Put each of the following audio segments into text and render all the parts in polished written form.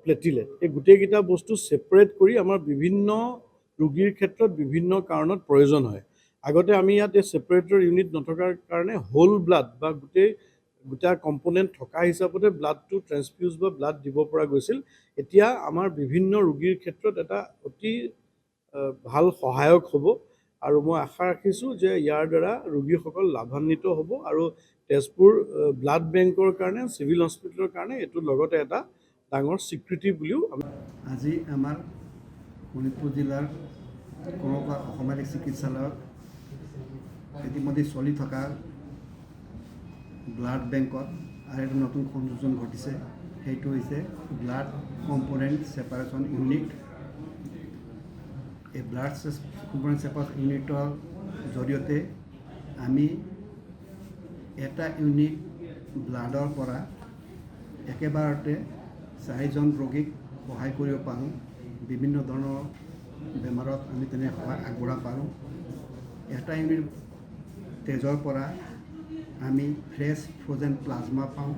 Platelet, এই গোটেইকেইটা বস্তু ছেপাৰেট কৰি আমাৰ বিভিন্ন ৰোগীৰ ক্ষেত্ৰত বিভিন্ন কাৰণত প্ৰয়োজন হয়। আগতে আমি ইয়াত এই ছেপাৰেটৰ ইউনিট নথকাৰ কাৰণে হোল ব্লাড বা গোটা কম্পনেণ্ট থকা হিচাপতে ব্লাডটো ট্ৰেন্সফিউজ বা ব্লাড দিব পৰা গৈছিল। এতিয়া আমাৰ বিভিন্ন ৰোগীৰ ক্ষেত্ৰত এটা অতি ভাল সহায়ক হ'ব আৰু মই আশা ৰাখিছোঁ যে ইয়াৰ দ্বাৰা ৰোগীসকল লাভান্বিত হ'ব আৰু তেজপুৰ ব্লাড বেংকৰ কাৰণে চিভিল হস্পিটেলৰ কাৰণে এইটো লগতে এটা ডাঙৰ স্বীকৃতি বুলিও আজি আমাৰ শোণিতপুৰ জিলাৰ কনকা অসামৰিক চিকিৎসালয়ত ইতিমধ্যে চলি থকা ব্লাড বেংকত আৰু এটা নতুন সংযোজন ঘটিছে। সেইটো হৈছে ব্লাড কম্পনেণ্ট ছেপাৰেশ্যন ইউনিট। এই ব্লাড কম্পনেণ্ট ছেপাৰেশ্যন ইউনিটৰ জৰিয়তে আমি এটা ইউনিট ব্লাডৰ পৰা একেবাৰতে 4জন ৰোগীক সহায় কৰিব পাৰোঁ। বিভিন্ন ধৰণৰ বেমাৰত আমি তেনে সহায় আগবঢ়াব পাৰোঁ। এটা ইউনিট তেজৰ পৰা আমি ফ্ৰেছ ফ্ৰজেন প্লাজমা পাওঁ,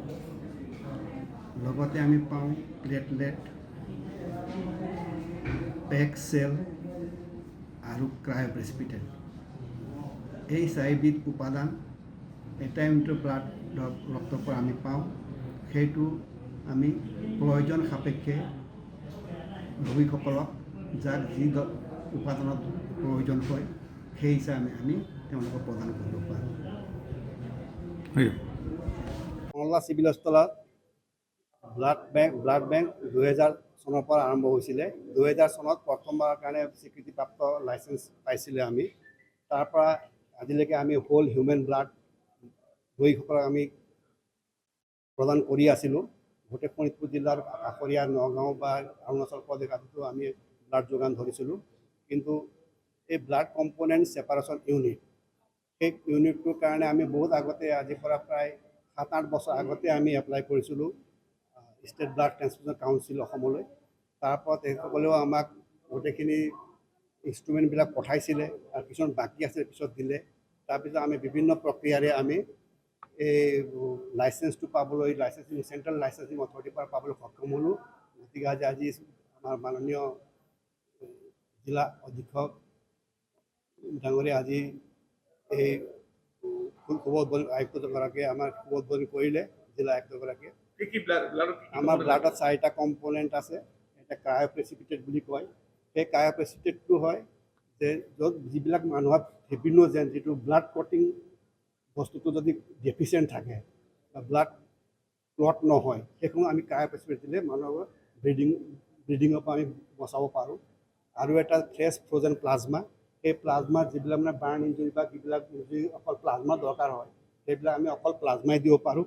লগতে আমি পাওঁ প্লেটলেট, পেক চেল আৰু ক্ৰায়'প্ৰেচিপিটেট। এই 4বিধ উপাদান এটা ইউনিটৰ ব্লাড ৰক্তৰ পৰা আমি পাওঁ। সেইটো আমি প্ৰয়োজন সাপেক্ষে ৰোগীসকলক যাক যি উপাদানত প্ৰয়োজন হয় সেই হিচাপে আমি তেওঁলোকক প্ৰদান কৰিব পাৰোঁ। কমলা চিভিল হস্পিটেলত ব্লাড বেংক 2000 চনৰ পৰা আৰম্ভ হৈছিলে। 2000 চনত প্ৰথমবাৰৰ কাৰণে স্বীকৃতিপ্ৰাপ্ত লাইচেঞ্চ পাইছিলে আমি। তাৰ পৰা আজিলৈকে আমি হোল হিউমেন ব্লাড ৰোগীসকলক আমি প্ৰদান কৰি আছিলোঁ। গোটেই শোণিতপুৰ জিলাৰ কাষৰীয়া নগাঁও বা অৰুণাচল প্ৰদেশ আদিতো আমি ব্লাড যোগান ধৰিছিলোঁ। কিন্তু এই ব্লাড কম্পনেণ্ট ছেপাৰেশ্যন ইউনিট, সেই ইউনিটটোৰ কাৰণে আমি বহুত আগতে, আজিৰ পৰা প্ৰায় 7-8 বছৰ আগতে আমি এপ্লাই কৰিছিলোঁ ষ্টেট ব্লাড ট্ৰেন্সফিউজন কাউন্সিল অসমলৈ। তাৰ পৰা তেখেতসকলেও আমাক গোটেইখিনি ইনষ্ট্ৰুমেণ্টবিলাক পঠাইছিলে আৰু কিছুমান বাকী আছিল, পিছত দিলে। তাৰপিছত আমি বিভিন্ন প্ৰক্ৰিয়াৰে আমি এই লাইচেঞ্চটো পাবলৈ, চেণ্ট্ৰেল লাইচেঞ্চিং অথৰিটিৰ পৰা পাবলৈ সক্ষম হ'লোঁ। গতিকে আজি আমাৰ মাননীয় জিলা অধীক্ষক ডাঙৰীয়া আজি এই আয়ুক্তগৰাকীয়ে আমাৰ শুভোদ্বোধন কৰিলে। জিলা আয়ুক্তগৰাকীয়ে আমাৰ ব্লাডত 4টা কম্পনেণ্ট আছে। এটা ক্ৰায়'প্ৰেচিপিটেট বুলি কয়। সেই ক্ৰায়'প্ৰেচিপিটেটটো হয় যে য'ত যিবিলাক মানুহৰ ফিব্ৰিনোজেন, যিটো ব্লাড ক্লটিং বস্তুটো যদি ডেফিচিয়েণ্ট থাকে বা ব্লাড ক্লট নহয়, সেইসমূহ আমি ক্ৰায়'প্ৰেচিপিটেট দিলে মানুহৰ ব্লিডিঙৰ পৰা আমি বচাব পাৰোঁ। আৰু এটা ফ্ৰেছ ফ্ৰজেন প্লাজমা, সেই প্লাজমা যিবিলাক মানে বাৰ্ণ ইঞ্জুৰি বা যিবিলাক যদি অকল প্লাজমা দৰকাৰ হয়, সেইবিলাক আমি অকল প্লাজমাই দিব পাৰোঁ।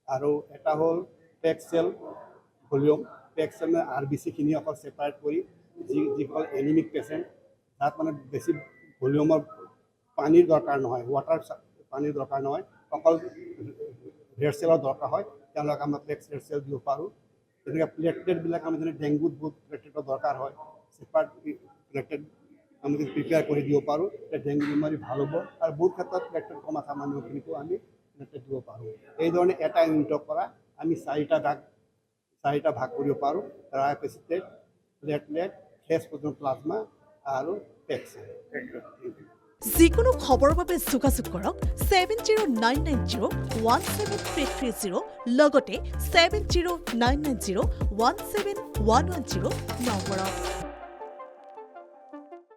আৰু এটা হ'ল packed cell volume. Packed cell মানে RBCখিনি অকল ছেপাৰেট কৰি যিসকল এনিমিক পেচেণ্ট, তাত মানে বেছি ভলিউমৰ পানীৰ দৰকাৰ নহয়, পানীৰ দৰকাৰ নহয়, অকল ৰেড চেলৰ দৰকাৰ হয়, তেওঁলোকক আমি পেক ৰেড চেল দিব পাৰোঁ। তেনেকৈ প্লেটলেটবিলাক আমি যেনে ডেংগুত বহুত প্লেটলেটৰ দৰকাৰ হয়, ছেপাৰেট প্লেটলেট আমি প্ৰিপেয়াৰ কৰি দিব পাৰোঁ। ডেংগু বেমাৰী ভাল হ'ব আৰু বহুত ক্ষেত্ৰত প্লেটলেট কমা থকা মানুহখিনিকো আমি প্লেটলেট দিব পাৰোঁ। এইধৰণে এটা ইউনিটৰ পৰা আমি 4টা ভাগ কৰিব পাৰোঁ: ক্ৰায়'প্ৰেচিপিটেট, প্লেটলেট, ফ্ৰেছ ফ্ৰজেন প্লাজমা আৰু পেক চেল। যিকোনো খবৰৰ বাবে যোগাযোগ কৰক 7099017330 লগতে 7099017110 নম্বৰত।